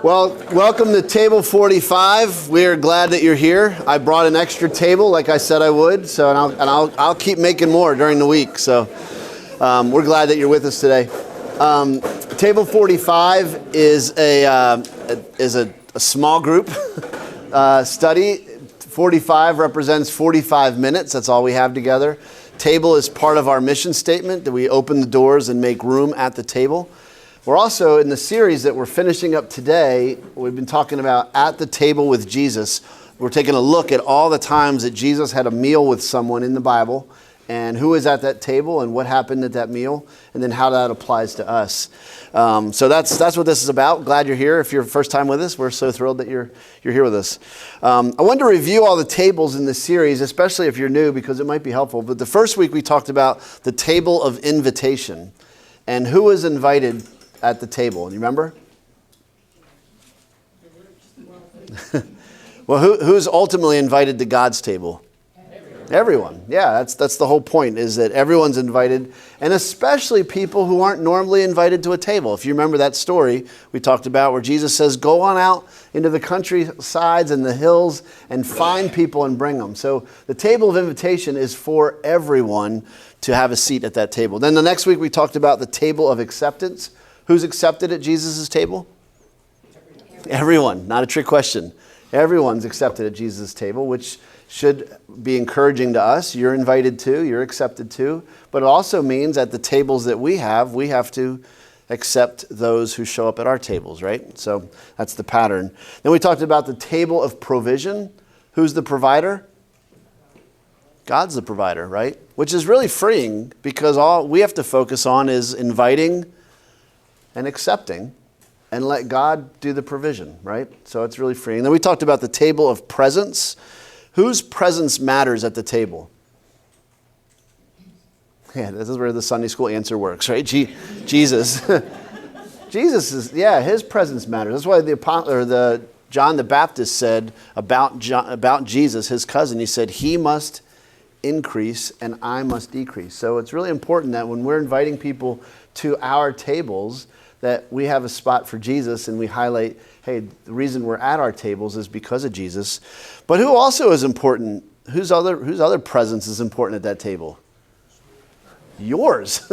Well, welcome to Table 45. We are glad that you're here. I brought an extra table, like I said I would, so I'll keep making more during the week. So we're glad that you're with us today. Table 45 is a small group study. 45 represents 45 minutes. That's all we have together. Table is part of our mission statement that we open the doors and make room at the table. We're also in the series that we're finishing up today. We've been talking about At the Table with Jesus. We're taking a look at all the times that Jesus had a meal with someone in the Bible and who was at that table and what happened at that meal and then how that applies to us. So that's what this is about. Glad you're here. If you're first time with us, we're so thrilled that you're here with us. I wanted to review all the tables in this series, especially if you're new, because it might be helpful. But the first week we talked about the table of invitation and who was invited at the table. You remember? Well, who's ultimately invited to God's table? Everyone. Yeah, that's the whole point, is that everyone's invited, and especially people who aren't normally invited to a table. If you remember that story we talked about where Jesus says, go on out into the countrysides and the hills and find people and bring them. So the table of invitation is for everyone to have a seat at that table. Then the next week we talked about the table of acceptance. Who's accepted at Jesus' table? Everyone. Not a trick question. Everyone's accepted at Jesus' table, which should be encouraging to us. You're invited too. You're accepted too. But it also means at the tables that we have to accept those who show up at our tables, right? So that's the pattern. Then we talked about the table of provision. Who's the provider? God's the provider, right? Which is really freeing, because all we have to focus on is inviting and accepting, and let God do the provision, right? So it's really freeing. Then we talked about the table of presence. Whose presence matters at the table? Yeah, this is where the Sunday school answer works, right? Jesus. Jesus is, his presence matters. That's why the John the Baptist said about Jesus, his cousin, he said, he must increase and I must decrease. So it's really important that when we're inviting people to our tables, that we have a spot for Jesus and we highlight, hey, the reason we're at our tables is because of Jesus. But who also is important? Whose other presence is important at that table? Yours.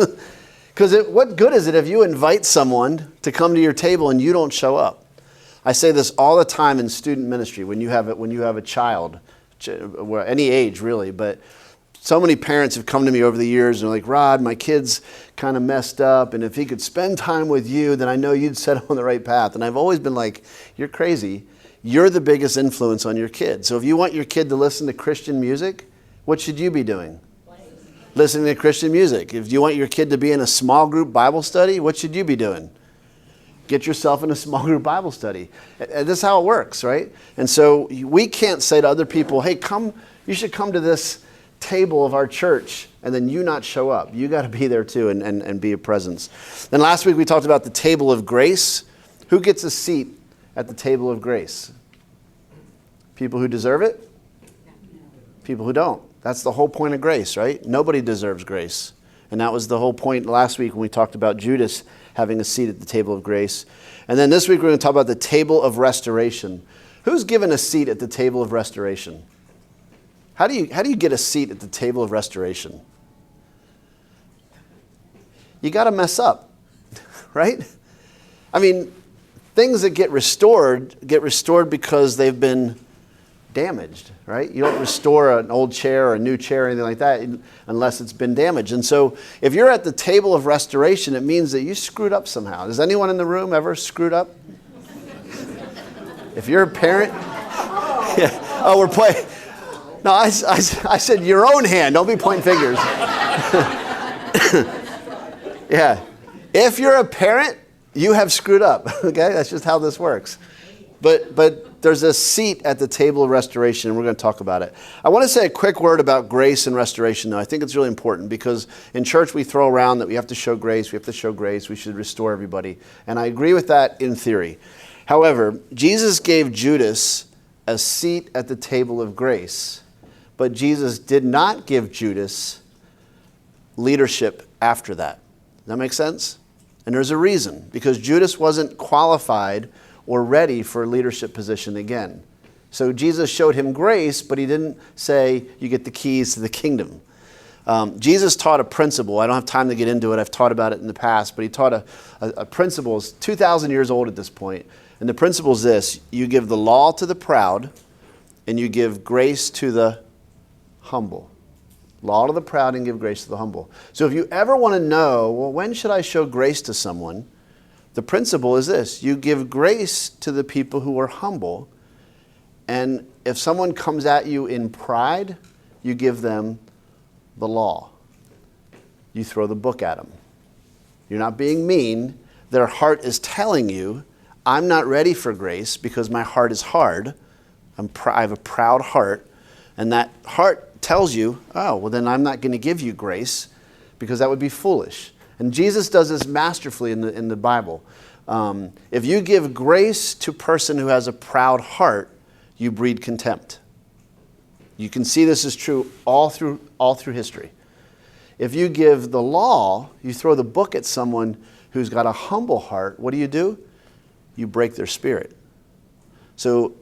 Because what good is it if you invite someone to come to your table and you don't show up? I say this all the time in student ministry when you have a child, any age really, but so many parents have come to me over the years and are like, Rod, my kid's kind of messed up, and if he could spend time with you, then I know you'd set him on the right path. And I've always been like, you're crazy. You're the biggest influence on your kid. So if you want your kid to listen to Christian music, what should you be doing? Listening to Christian music. If you want your kid to be in a small group Bible study, what should you be doing? Get yourself in a small group Bible study. And this is how it works, right? And so we can't say to other people, hey, you should come to this table of our church, and then you not show up. You got to be there too and be a presence. Then last week we talked about the table of grace. Who gets a seat at the table of grace? People who deserve it? People who don't. That's the whole point of grace, right? Nobody deserves grace. And that was the whole point last week when we talked about Judas having a seat at the table of grace. And then this week we're going to talk about the table of restoration. Who's given a seat at the table of restoration? How do you get a seat at the table of restoration? You got to mess up, right? I mean, things that get restored because they've been damaged, right? You don't restore an old chair or a new chair or anything like that unless it's been damaged. And so if you're at the table of restoration, it means that you screwed up somehow. Does anyone in the room ever screwed up? If you're a parent, yeah. Oh, we're playing. No, I said your own hand. Don't be pointing fingers. Yeah. If you're a parent, you have screwed up. Okay? That's just how this works. But there's a seat at the table of restoration, and we're going to talk about it. I want to say a quick word about grace and restoration, though. I think it's really important because in church we throw around that we have to show grace, we should restore everybody. And I agree with that in theory. However, Jesus gave Judas a seat at the table of grace. But Jesus did not give Judas leadership after that. Does that make sense? And there's a reason. Because Judas wasn't qualified or ready for a leadership position again. So Jesus showed him grace, but he didn't say you get the keys to the kingdom. Jesus taught a principle. I don't have time to get into it. I've taught about it in the past, but he taught a principle. It's 2,000 years old at this point. And the principle is this: you give the law to the proud, and you give grace to the humble. Law to the proud and give grace to the humble. So if you ever want to know, well, when should I show grace to someone? The principle is this: you give grace to the people who are humble. And if someone comes at you in pride, you give them the law. You throw the book at them. You're not being mean. Their heart is telling you, I'm not ready for grace because my heart is hard. I have a proud heart. And that heart tells you, oh, well then I'm not going to give you grace because that would be foolish. And Jesus does this masterfully in the Bible. If you give grace to a person who has a proud heart, you breed contempt. You can see this is true all through history. If you give the law, you throw the book at someone who's got a humble heart, what do? You break their spirit. So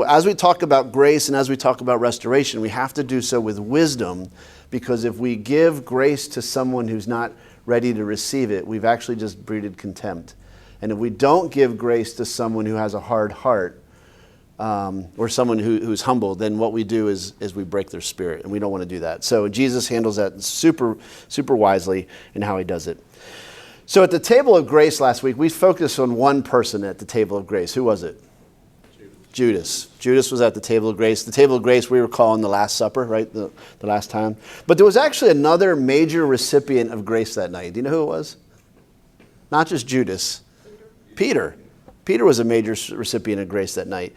as we talk about grace and as we talk about restoration, we have to do so with wisdom, because if we give grace to someone who's not ready to receive it, we've actually just breeded contempt. And if we don't give grace to someone who has a hard heart, or someone who's humble, then what we do is we break their spirit, and we don't want to do that. So Jesus handles that super, super wisely in how he does it. So at the table of grace last week, we focused on one person at the table of grace. Who was it? Judas. Judas was at the table of grace. The table of grace we were calling the Last Supper, right? The last time. But there was actually another major recipient of grace that night. Do you know who it was? Not just Judas. Peter. Peter was a major recipient of grace that night.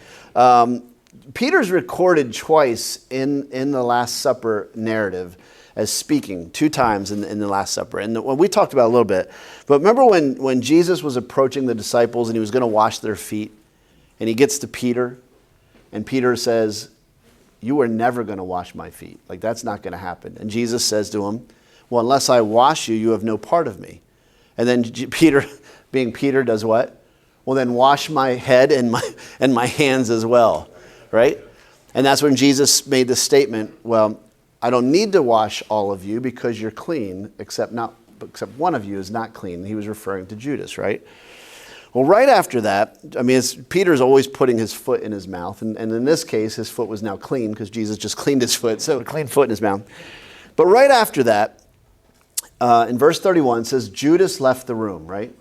Peter's recorded twice in the Last Supper narrative as speaking, 2 times in the Last Supper. And we talked about it a little bit. But remember when Jesus was approaching the disciples and he was going to wash their feet, and he gets to Peter, and Peter says, you are never going to wash my feet. Like, that's not going to happen. And Jesus says to him, well, unless I wash you, you have no part of me. And then Peter, being Peter, does what? Well, then wash my head and my hands as well, right? And that's when Jesus made the statement, well, I don't need to wash all of you because you're clean, except one of you is not clean. He was referring to Judas, right? Well, right after that, I mean, Peter's always putting his foot in his mouth. And in this case, his foot was now clean because Jesus just cleaned his foot. So a clean foot in his mouth. But right after that, in verse 31, it says Judas left the room, right?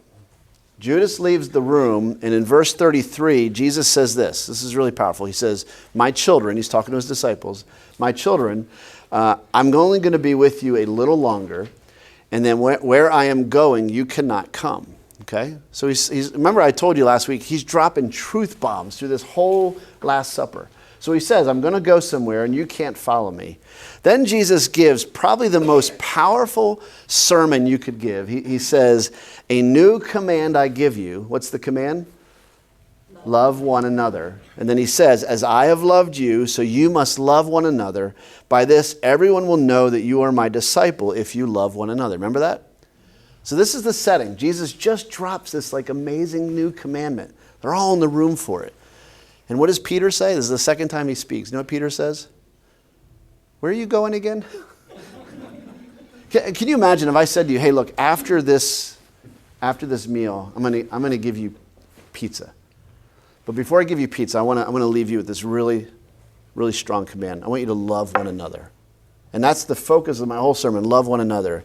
Judas leaves the room, and in verse 33, Jesus says this. This is really powerful. He says, my children, he's talking to his disciples, my children, I'm only going to be with you a little longer, and then where I am going, you cannot come. Okay? So he's remember I told you last week, he's dropping truth bombs through this whole Last Supper. So he says, I'm going to go somewhere and you can't follow me. Then Jesus gives probably the most powerful sermon you could give. He says, a new command I give you. What's the command? Love one another. And then he says, as I have loved you, so you must love one another. By this, everyone will know that you are my disciple if you love one another. Remember that? So this is the setting. Jesus just drops this like amazing new commandment. They're all in the room for it. And what does Peter say? This is the second time he speaks. You know what Peter says? Where are you going again? Can you imagine if I said to you, hey, look, after this meal, I'm gonna give you pizza. But before I give you pizza, I'm gonna leave you with this really, really strong command. I want you to love one another. And that's the focus of my whole sermon, love one another.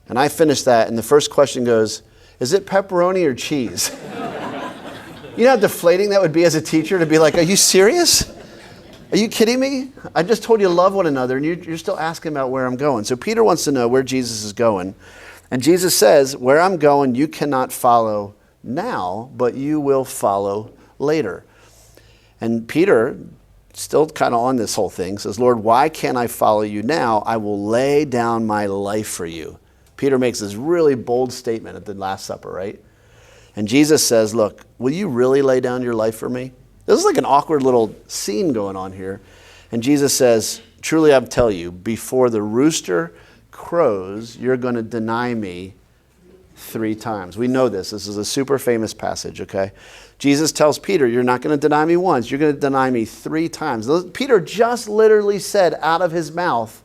And I finish that, and the first question goes, is it pepperoni or cheese? You know how deflating that would be as a teacher to be like, are you serious? Are you kidding me? I just told you to love one another, and you're still asking about where I'm going. So Peter wants to know where Jesus is going. And Jesus says, where I'm going, you cannot follow now, but you will follow later. And Peter, still kind of on this whole thing, says, Lord, why can't I follow you now? I will lay down my life for you. Peter makes this really bold statement at the Last Supper, right? And Jesus says, look, will you really lay down your life for me? This is like an awkward little scene going on here. And Jesus says, truly I tell you, before the rooster crows, you're going to deny me 3 times. We know this. This is a super famous passage, okay? Jesus tells Peter, you're not going to deny me once. You're going to deny me 3 times. Peter just literally said out of his mouth,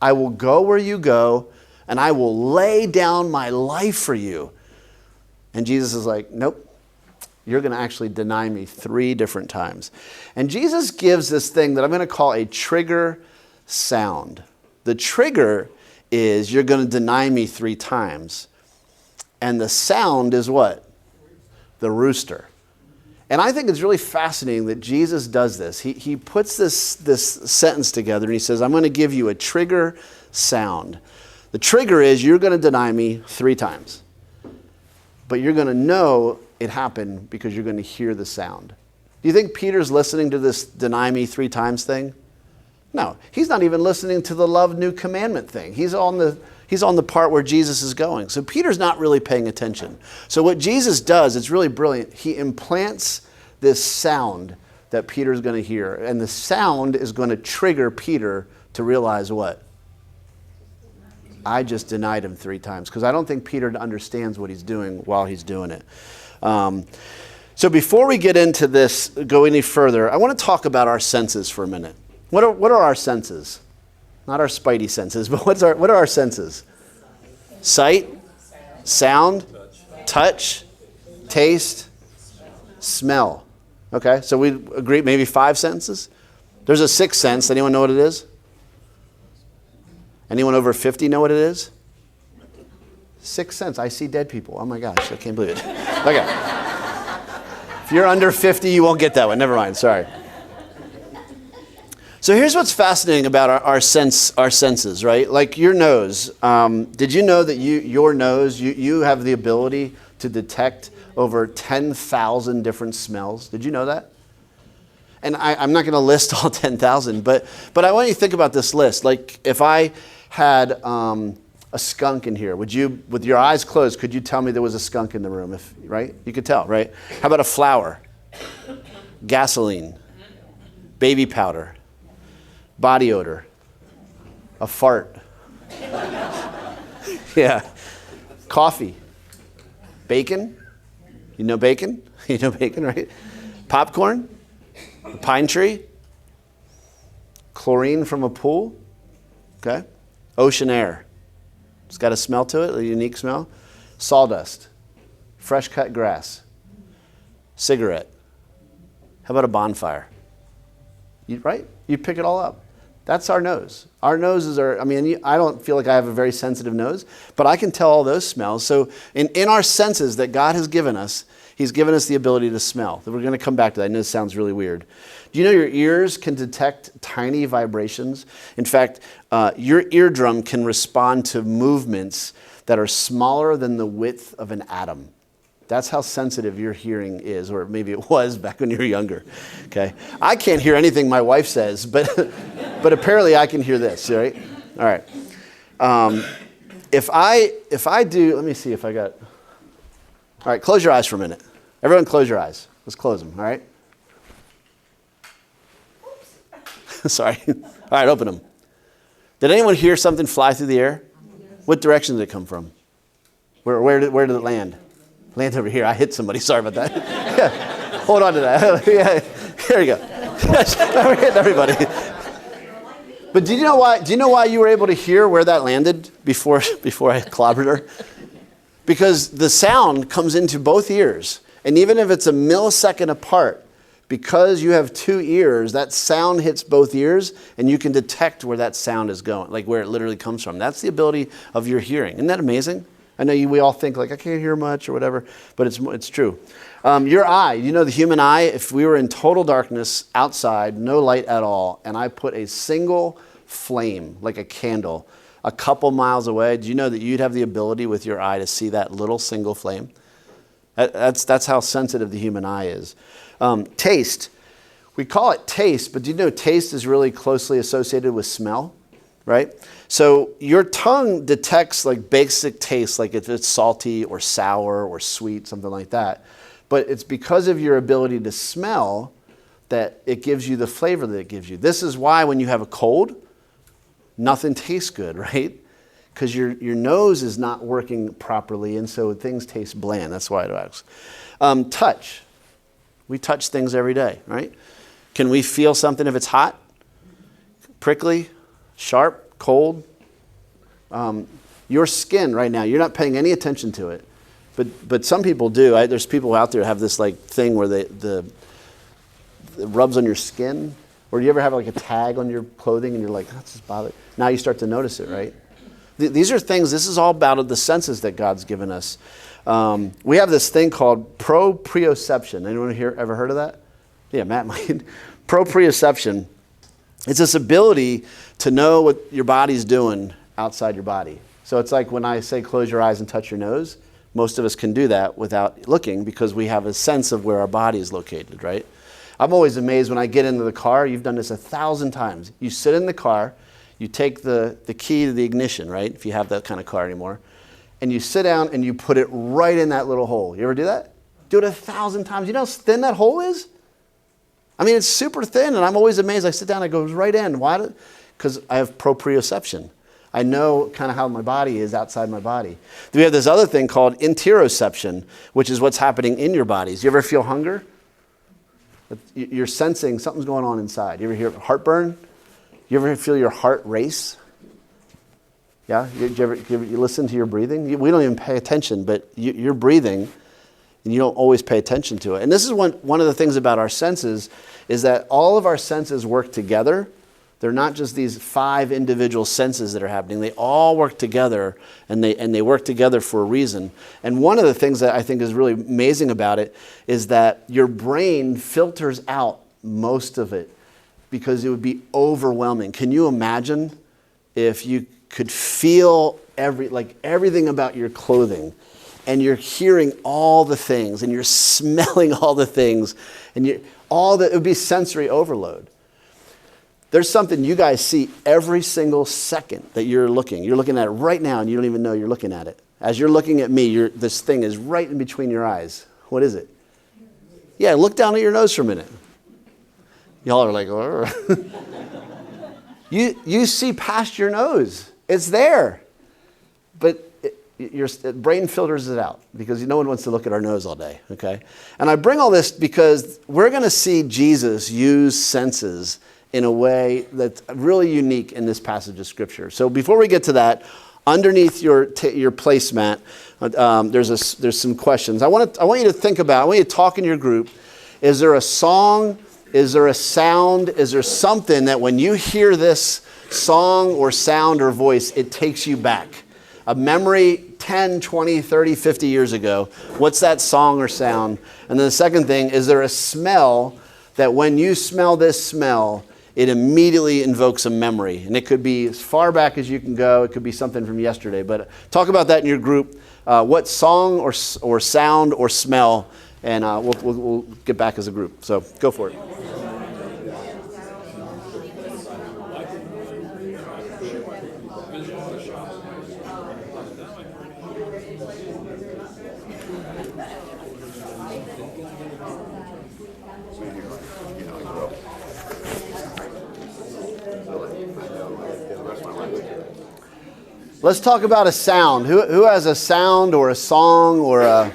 I will go where you go, and I will lay down my life for you. And Jesus is like, nope. You're going to actually deny me 3 different times. And Jesus gives this thing that I'm going to call a trigger sound. The trigger is you're going to deny me 3 times. And the sound is what? The rooster. And I think it's really fascinating that Jesus does this. He puts this sentence together and he says, I'm going to give you a trigger sound. The trigger is you're going to deny me 3 times. But you're going to know it happened because you're going to hear the sound. Do you think Peter's listening to this deny me 3 times thing? No, he's not even listening to the love new commandment thing. He's on the part where Jesus is going. So Peter's not really paying attention. So what Jesus does, it's really brilliant. He implants this sound that Peter's going to hear. And the sound is going to trigger Peter to realize what? I just denied him 3 times. Because I don't think Peter understands what he's doing while he's doing it. So before we get into this, go any further, I want to talk about our senses for a minute. What are our senses? Not our spidey senses, but what are our senses? Sight, sound, touch, taste, smell. Okay, so we agree maybe 5 senses. There's a 6th sense. Anyone know what it is? Anyone over 50 know what it is? 6th sense. I see dead people. Oh my gosh, I can't believe it. Okay. If you're under 50, you won't get that one. Never mind. Sorry. So here's what's fascinating about our senses, right? Like your nose. Did you know that your nose, you have the ability to detect over 10,000 different smells? Did you know that? And I'm not going to list all 10,000, but I want you to think about this list. Like if I had a skunk in here, would you, with your eyes closed, could you tell me there was a skunk in the room? Right? You could tell, right? How about a flower? Gasoline, baby powder, body odor, a fart. Yeah. Coffee. Bacon. You know bacon? You know bacon, right? Popcorn. A pine tree. Chlorine from a pool. Okay. Ocean air. It's got a smell to it, a unique smell. Sawdust. Fresh cut grass. Cigarette. How about a bonfire? Right? You pick it all up. That's our nose. Our noses are, I don't feel like I have a very sensitive nose, but I can tell all those smells. So in our senses that God has given us, He's given us the ability to smell. We're going to come back to that. I know this sounds really weird. Do you know your ears can detect tiny vibrations? In fact, your eardrum can respond to movements that are smaller than the width of an atom. That's how sensitive your hearing is, or maybe it was back when you were younger. Okay, I can't hear anything my wife says, but apparently I can hear this. Right? All right. If I do, let me see if I got. All right, close your eyes for a minute. Everyone, close your eyes. Let's close them. All right. Sorry. All right, open them. Did anyone hear something fly through the air? What direction did it come from? Where did it land? Land over here. I hit somebody. Sorry about that. Yeah. Hold on to that. Yeah. Here we go. We're hitting everybody. But do you know why? Do you know why you were able to hear where that landed before I clobbered her? Because the sound comes into both ears, and even if it's a millisecond apart, because you have 2 ears, that sound hits both ears, and you can detect where that sound is going, like where it literally comes from. That's the ability of your hearing. Isn't that amazing? I know we all think like, I can't hear much or whatever, but it's true. Your eye, you know the human eye, if we were in total darkness outside, no light at all, and I put a single flame, like a candle, a couple miles away, do you know that you'd have the ability with your eye to see that little single flame? That's how sensitive the human eye is. Taste. We call it taste, but do you know taste is really closely associated with smell, right? So your tongue detects like basic taste, like if it's salty or sour or sweet, something like that. But it's because of your ability to smell that it gives you the flavor that it gives you. This is why when you have a cold, nothing tastes good, right? because your nose is not working properly, and so things taste bland. That's why it acts. Touch. We touch things every day, right? Can we feel something if it's hot, prickly, sharp, cold? Your skin right now, you're not paying any attention to it, but some people do. There's people out there who have this like thing where it rubs on your skin. Or do you ever have like a tag on your clothing and you're like, that's just bothering? Now you start to notice it, right? These are things, this is all about the senses that God's given us. We have this thing called proprioception. Anyone here ever heard of that? Yeah, Matt might. Proprioception. It's this ability to know what your body's doing outside your body. So it's like when I say close your eyes and touch your nose, most of us can do that without looking because we have a sense of where our body is located, right? I'm always amazed when I get into the car. You've done this 1,000 times. You sit in the car, you take the key to the ignition, right? If you have that kind of car anymore. And you sit down and you put it right in that little hole. You ever do that? Do it 1,000 times. You know how thin that hole is? I mean, it's super thin, and I'm always amazed. I sit down, it goes right in. Why? Because I have proprioception. I know kind of how my body is outside my body. We have this other thing called interoception, which is what's happening in your bodies. You ever feel hunger? You're sensing something's going on inside. You ever hear heartburn? You ever feel your heart race? Yeah? You listen to your breathing? We don't even pay attention, but you're breathing, and you don't always pay attention to it. And this is one of the things about our senses is that all of our senses work together. They're not just these 5 individual senses that are happening. They all work together, and they work together for a reason. And one of the things that I think is really amazing about it is that your brain filters out most of it because it would be overwhelming. Can you imagine if you could feel everything about your clothing, and you're hearing all the things, and you're smelling all the things, and it would be sensory overload. There's something you guys see every single second that you're looking. You're looking at it right now, and you don't even know you're looking at it. As you're looking at me, this thing is right in between your eyes. What is it? Yeah, look down at your nose for a minute. Y'all are like, you see past your nose. It's there. But your brain filters it out because no one wants to look at our nose all day, okay? And I bring all this because we're going to see Jesus use senses in a way that's really unique in this passage of Scripture. So before we get to that, underneath your placemat, there's some questions. I want you to think about. I want you to talk in your group. Is there a song? Is there a sound? Is there something that when you hear this song or sound or voice, it takes you back? A memory 10, 20, 30, 50 years ago. What's that song or sound? And then the second thing, is there a smell that when you smell this smell, it immediately invokes a memory? And it could be as far back as you can go. It could be something from yesterday. But talk about that in your group. What song or sound or smell, and we'll get back as a group. So go for it. Let's talk about a sound. Who has a sound or a song or a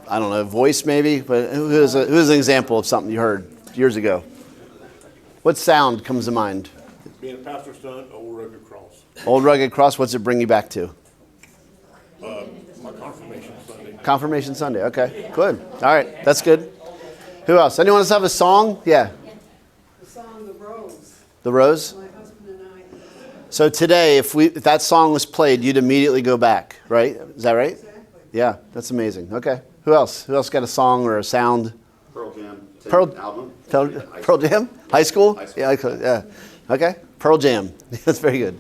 I don't know, a voice maybe? But who's an example of something you heard years ago? What sound comes to mind? Being a pastor's son, Old Rugged Cross. Old Rugged Cross. What's it bring you back to? My confirmation Sunday. Confirmation Sunday. Okay, good. All right, that's good. Who else? Anyone else have a song? Yeah. The song, The Rose. The Rose? My husband and I. So today, if that song was played, you'd immediately go back, right? Is that right? Exactly. Yeah, that's amazing. Okay. Who else? Who else got a song or a sound? Pearl Jam. Album. Pearl Jam? High school? Yeah, yeah. Okay. Pearl Jam. That's very good.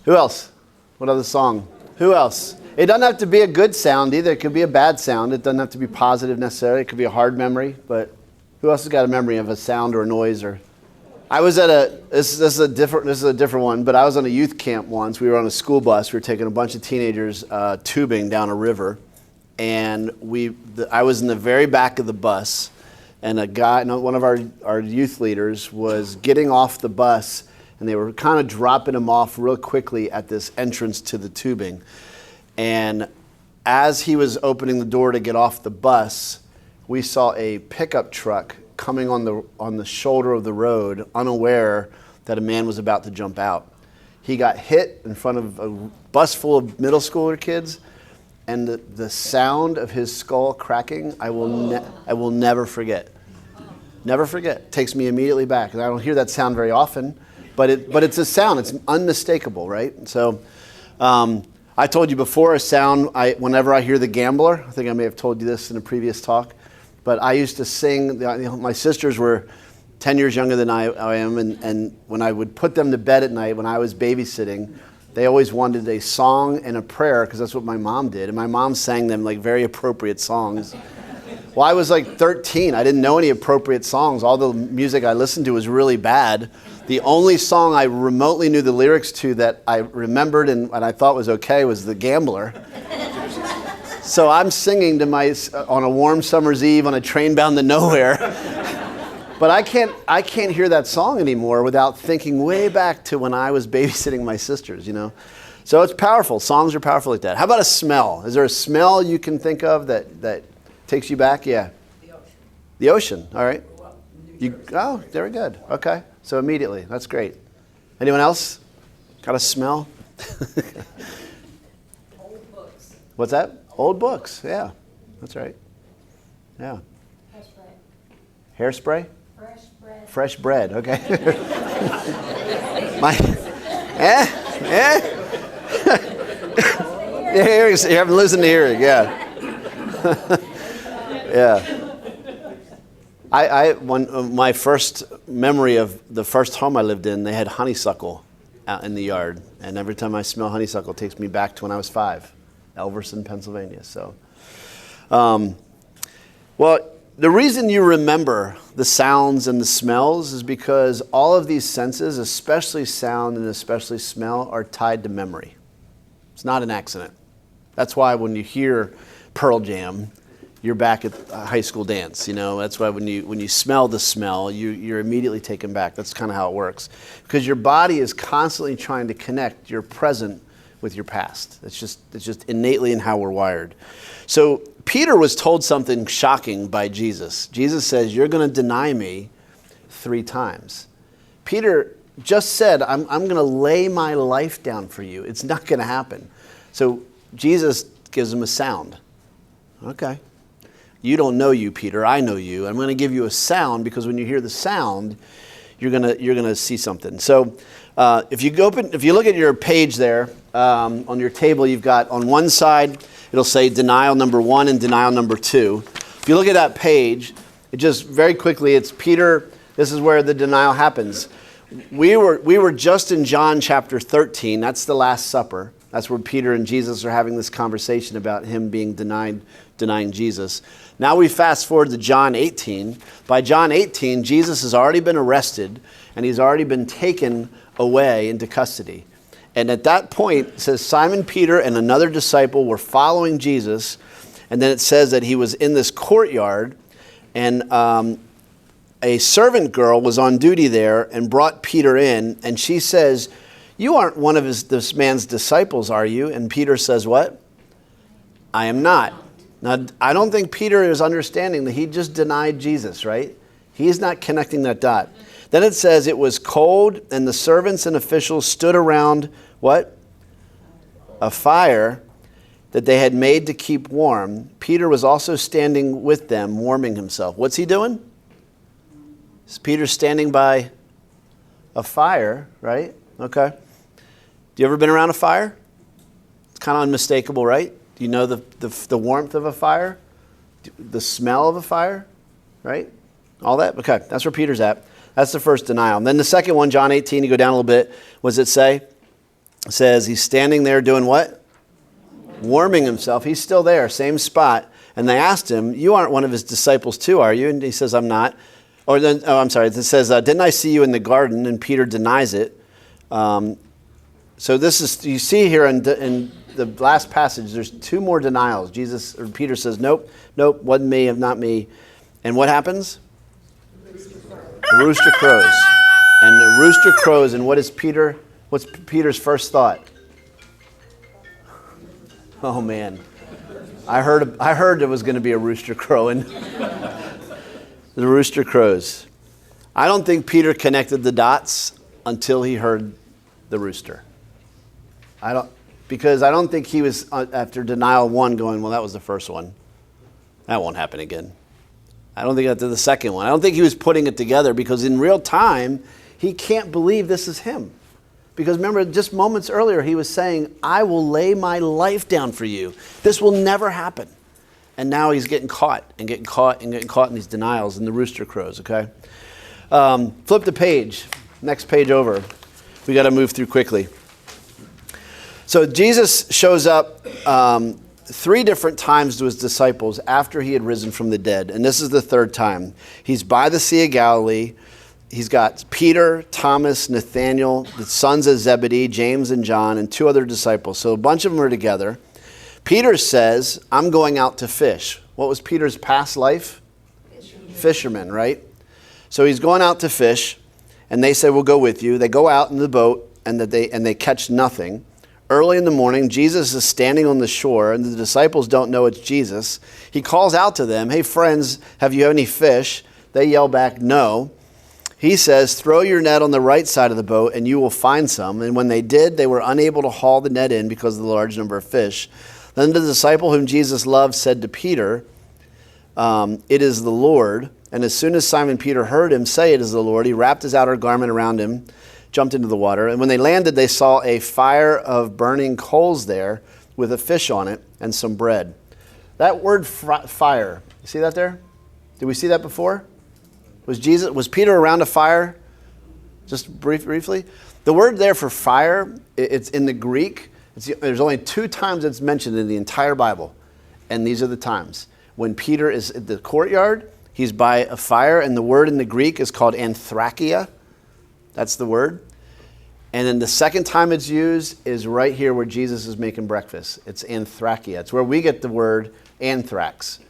Who else? What other song? Who else? It doesn't have to be a good sound either. It could be a bad sound. It doesn't have to be positive necessarily. It could be a hard memory. But who else has got a memory of a sound or a noise? Or I was at this is a different one. But I was on a youth camp once. We were on a school bus. We were taking a bunch of teenagers tubing down a river, and I was in the very back of the bus, and a guy, one of our youth leaders, was getting off the bus, and they were kind of dropping him off real quickly at this entrance to the tubing. And as he was opening the door to get off the bus, we saw a pickup truck coming on the shoulder of the road, unaware that a man was about to jump out. He got hit in front of a bus full of middle schooler kids, and the sound of his skull cracking, I will never forget. Never forget. Takes me immediately back. And I don't hear that sound very often, but it's a sound. It's unmistakable, right? So I told you before, a sound, whenever I hear The Gambler, I think I may have told you this in a previous talk, but I used to sing, my sisters were 10 years younger than I am, and when I would put them to bed at night when I was babysitting, they always wanted a song and a prayer, because that's what my mom did, and my mom sang them like very appropriate songs. Well, I was like 13. I didn't know any appropriate songs. All the music I listened to was really bad. The only song I remotely knew the lyrics to that I remembered and I thought was okay was The Gambler. So I'm singing to on a warm summer's eve on a train bound to nowhere. But I can't hear that song anymore without thinking way back to when I was babysitting my sisters, So it's powerful. Songs are powerful like that. How about a smell? Is there a smell you can think of that takes you back? Yeah. The ocean. The ocean. All right. Very good. Okay. So immediately. That's great. Anyone else? Got a smell? Old books. What's that? Old books. Yeah. That's right. Yeah. Hairspray. Hairspray? Fresh bread. Fresh bread. Okay. You haven't listened to hearing. Yeah. Yeah. My first memory of the first home I lived in, they had honeysuckle out in the yard. And every time I smell honeysuckle, it takes me back to when I was 5, Elverson, Pennsylvania. So, well, the reason you remember the sounds and the smells is because all of these senses, especially sound and especially smell, are tied to memory. It's not an accident. That's why when you hear Pearl Jam, you're back at a high school dance. That's why when you smell the smell, you're immediately taken back. That's kind of how it works, because your body is constantly trying to connect your present with your past. It's just innately in how we're wired. So Peter was told something shocking by Jesus. Jesus says, "You're going to deny me 3 times." Peter just said, I'm going to lay my life down for you. It's not going to happen. So Jesus gives him a sound. Okay. You don't know you, Peter. I know you. I'm going to give you a sound, because when you hear the sound, you're going to see something. So if you look at your page there on your table, you've got on one side it'll say denial number 1 and denial number 2. If you look at that page, it just very quickly, it's Peter. This is where the denial happens. We were just in John chapter 13. That's the Last Supper. That's where Peter and Jesus are having this conversation about him being denying Jesus. Now we fast forward to John 18. By John 18, Jesus has already been arrested, and he's already been taken away into custody. And at that point, it says Simon Peter and another disciple were following Jesus. And then it says that he was in this courtyard, and a servant girl was on duty there and brought Peter in. And she says, "You aren't one of this man's disciples, are you?" And Peter says, "What? I am not." Now, I don't think Peter is understanding that he just denied Jesus, right? He's not connecting that dot. Then it says it was cold, and the servants and officials stood around, what? A fire that they had made to keep warm. Peter was also standing with them, warming himself. What's he doing? Peter's standing by a fire, right? Okay. Do you ever been around a fire? It's kind of unmistakable, right? Do you know the warmth of a fire? The smell of a fire, right? All that? Okay, that's where Peter's at. That's the first denial. And then the second one, John 18, you go down a little bit. What does it say? It says he's standing there doing what? Warming himself. He's still there, same spot. And they asked him, "You aren't one of his disciples too, are you?" And he says, "I'm not." I'm sorry. It says, "Didn't I see you in the garden?" And Peter denies it. So this is, you see here in the last passage, there's 2 more denials. Peter says, nope, wasn't me, not me. And what happens? A rooster crows. And the rooster crows, and what's Peter's first thought? Oh man, I heard there was going to be a rooster crowing. The rooster crows. I don't think Peter connected the dots until he heard the rooster. Because I don't think he was, after denial 1, going, well, that was the first one. That won't happen again. I don't think after the second one. I don't think he was putting it together, because in real time, he can't believe this is him. Because remember, just moments earlier, he was saying, I will lay my life down for you. This will never happen. And now he's getting caught and getting caught and getting caught in these denials, and the rooster crows, okay? Flip the page. Next page over. We got to move through quickly. So Jesus shows up 3 different times to his disciples after he had risen from the dead. And this is the 3rd time. He's by the Sea of Galilee. He's got Peter, Thomas, Nathanael, the sons of Zebedee, James and John, and 2 other disciples. So a bunch of them are together. Peter says, I'm going out to fish. What was Peter's past life? Fisherman, right? So he's going out to fish, and they say, we'll go with you. They go out in the boat, and they catch nothing. Early in the morning, Jesus is standing on the shore, and the disciples don't know it's Jesus. He calls out to them, hey, friends, have you any fish? They yell back, no. He says, throw your net on the right side of the boat, and you will find some. And when they did, they were unable to haul the net in because of the large number of fish. Then the disciple whom Jesus loved said to Peter, it is the Lord. And as soon as Simon Peter heard him say it is the Lord, he wrapped his outer garment around him, jumped into the water. And when they landed, they saw a fire of burning coals there with a fish on it and some bread. That word fire, you see that there? Did we see that before? Was Peter around a fire? Just briefly. The word there for fire, it's in the Greek. There's only 2 times it's mentioned in the entire Bible. And these are the times. When Peter is at the courtyard, he's by a fire, and the word in the Greek is called anthrakia. That's the word. And then the second time it's used is right here where Jesus is making breakfast. It's anthrakia. It's where we get the word anthrax.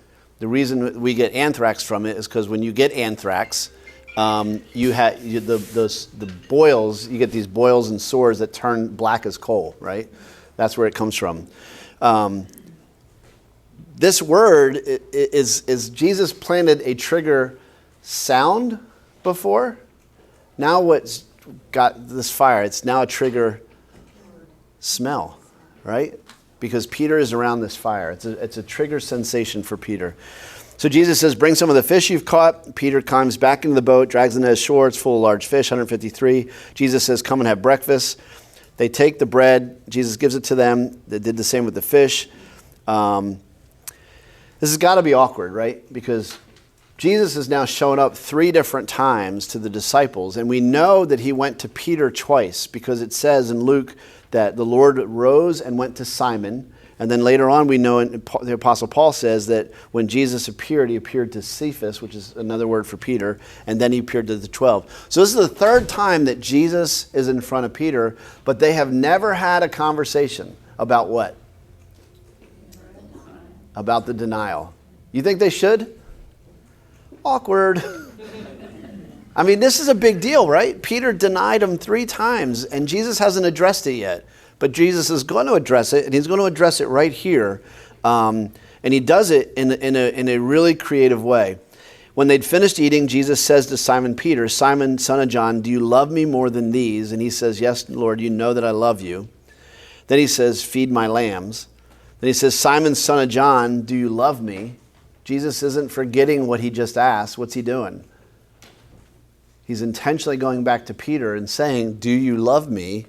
The reason we get anthrax from it is because when you get anthrax, you the boils, you get these boils and sores that turn black as coal, right? That's where it comes from. This word is Jesus planted a trigger sound before. Now what's got this fire, it's now a trigger smell, right? Because Peter is around this fire. It's a trigger sensation for Peter. So Jesus says, bring some of the fish you've caught. Peter climbs back into the boat, drags the net ashore. It's full of large fish, 153. Jesus says, come and have breakfast. They take the bread. Jesus gives it to them. They did the same with the fish. This has got to be awkward, right? Because Jesus has now shown up 3 different times to the disciples. And we know that he went to Peter twice, because it says in Luke that the Lord rose and went to Simon. And then later on, we know the Apostle Paul says that when Jesus appeared, he appeared to Cephas, which is another word for Peter, and then he appeared to the 12. So this is the 3rd time that Jesus is in front of Peter, but they have never had a conversation about what? About the denial. You think they should? Awkward. I mean, this is a big deal, right? Peter denied him 3 times, and Jesus hasn't addressed it yet. But Jesus is going to address it, and he's going to address it right here. And he does it in a really creative way. When they'd finished eating, Jesus says to Simon Peter, Simon, son of John, do you love me more than these? And he says, yes, Lord, you know that I love you. Then he says, feed my lambs. Then he says, Simon, son of John, do you love me? Jesus isn't forgetting what he just asked. What's he doing? He's intentionally going back to Peter and saying, do you love me?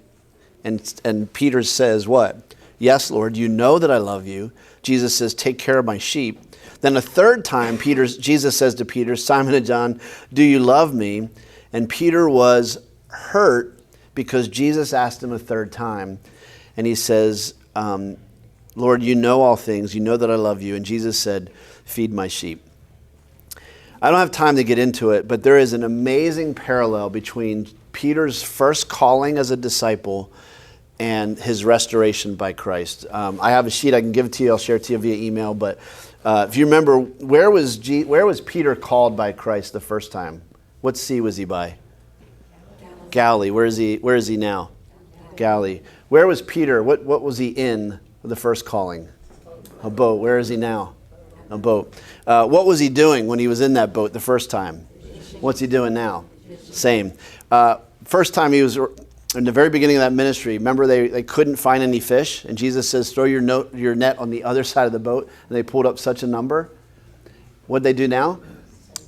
And Peter says what? Yes, Lord, you know that I love you. Jesus says, take care of my sheep. Then a 3rd time, Jesus says to Peter, Simon and John, do you love me? And Peter was hurt because Jesus asked him a 3rd time. And he says, Lord, you know all things. You know that I love you. And Jesus said, feed my sheep. I don't have time to get into it, but there is an amazing parallel between Peter's first calling as a disciple and his restoration by Christ. I have a sheet I can give it to you. I'll share it to you via email. But if you remember, where was Peter called by Christ the first time? What sea was he by? Galilee. Where is he now? Galilee. Where was Peter? What was he in the first calling? A boat. Where is he now? A boat. What was he doing when he was in that boat the first time? What's he doing now? Same. First time he was in the very beginning of that ministry. Remember they couldn't find any fish, and Jesus says, "Throw your net on the other side of the boat." And they pulled up such a number. What'd they do now?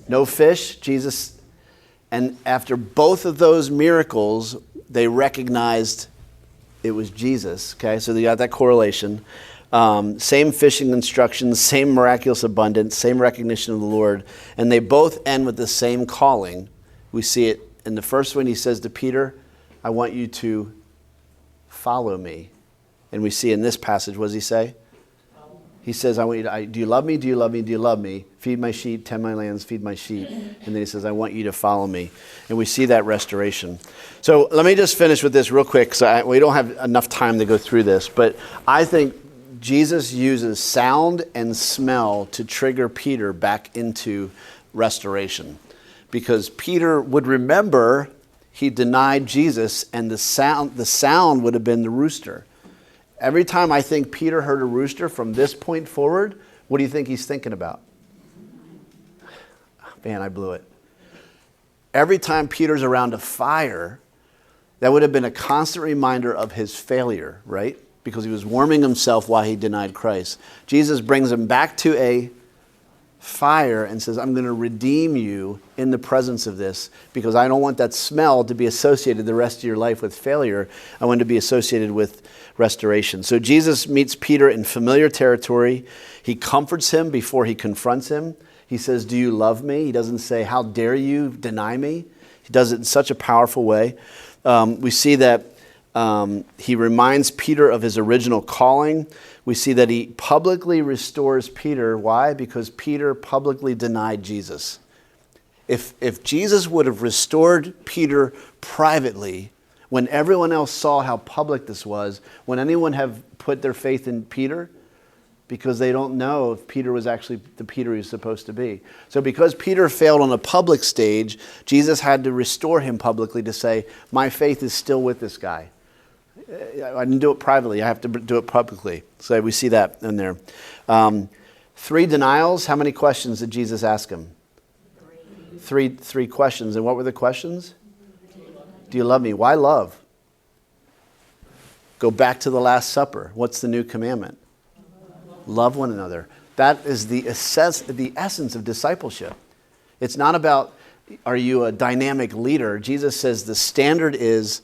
No fish. Jesus, and after both of those miracles, they recognized it was Jesus. Okay, so they got that correlation. Same fishing instructions, same miraculous abundance, same recognition of the Lord, and they both end with the same calling. We see it in the first one. He says to Peter, "I want you to follow me." And we see in this passage, what does he say? He says, "I want you to, do you love me? Do you love me? Do you love me? Feed my sheep, tend my lambs, feed my sheep." And then he says, "I want you to follow me." And we see that restoration. So let me just finish with this real quick, because we don't have enough time to go through this. But I think Jesus uses sound and smell to trigger Peter back into restoration. Because Peter would remember he denied Jesus, and the sound would have been the rooster. Every time I think Peter heard a rooster from this point forward, what do you think he's thinking about? Man, I blew it. Every time Peter's around a fire, that would have been a constant reminder of his failure, right? Because he was warming himself while he denied Christ. Jesus brings him back to a fire and says, "I'm going to redeem you in the presence of this, because I don't want that smell to be associated the rest of your life with failure. I want it to be associated with restoration." So Jesus meets Peter in familiar territory. He comforts him before he confronts him. He says, "Do you love me?" He doesn't say, "How dare you deny me?" He does it in such a powerful way. We see that he reminds Peter of his original calling. We see that he publicly restores Peter. Why? Because Peter publicly denied Jesus. If Jesus would have restored Peter privately, when everyone else saw how public this was, would anyone have put their faith in Peter? Because they don't know if Peter was actually the Peter he was supposed to be. So because Peter failed on a public stage, Jesus had to restore him publicly to say, "My faith is still with this guy. I didn't do it privately. I have to do it publicly." So we see that in there. 3 denials. How many questions did Jesus ask him? 3. Three questions. And what were the questions? Do you love me? Why love? Go back to the Last Supper. What's the new commandment? Love one another. That is the essence of discipleship. It's not about, are you a dynamic leader? Jesus says the standard is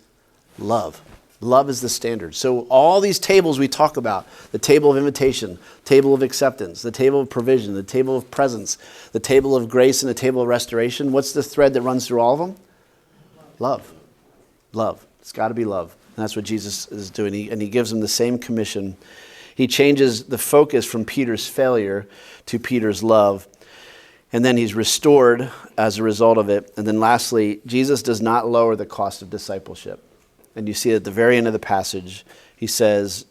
love. Love is the standard. So all these tables we talk about, the table of invitation, table of acceptance, the table of provision, the table of presence, the table of grace, and the table of restoration, what's the thread that runs through all of them? Love. Love. It's got to be love. And that's what Jesus is doing. And he gives them the same commission. He changes the focus from Peter's failure to Peter's love. And then he's restored as a result of it. And then lastly, Jesus does not lower the cost of discipleship. And you see at the very end of the passage, he says,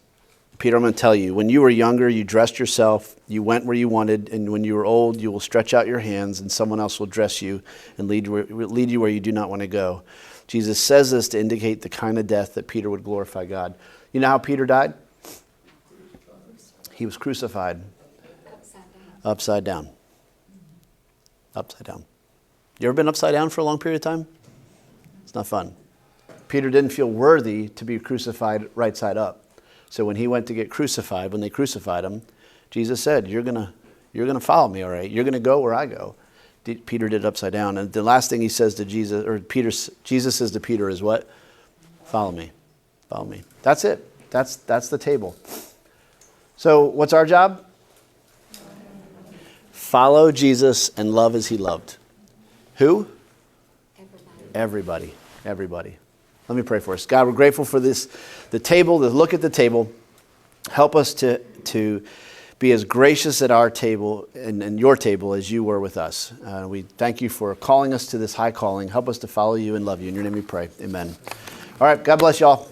"Peter, I'm going to tell you, when you were younger, you dressed yourself, you went where you wanted, and when you were old, you will stretch out your hands, and someone else will dress you and lead you where you do not want to go." Jesus says this to indicate the kind of death that Peter would glorify God. You know how Peter died? He was crucified. Upside down. Upside down. You ever been upside down for a long period of time? It's not fun. Peter didn't feel worthy to be crucified right side up. So when he went to get crucified, when they crucified him, Jesus said, you're gonna follow me, all right? You're going to go where I go. Peter did it upside down. And the last thing he says to Jesus, or Jesus says to Peter is what? Follow me. Follow me. That's it. That's the table. So what's our job? Follow Jesus and love as he loved. Who? Everybody. Everybody. Let me pray for us. God, we're grateful for this, the table, the look at the table. Help us to be as gracious at our table and your table as you were with us. We thank you for calling us to this high calling. Help us to follow you and love you. In your name we pray. Amen. All right. God bless y'all.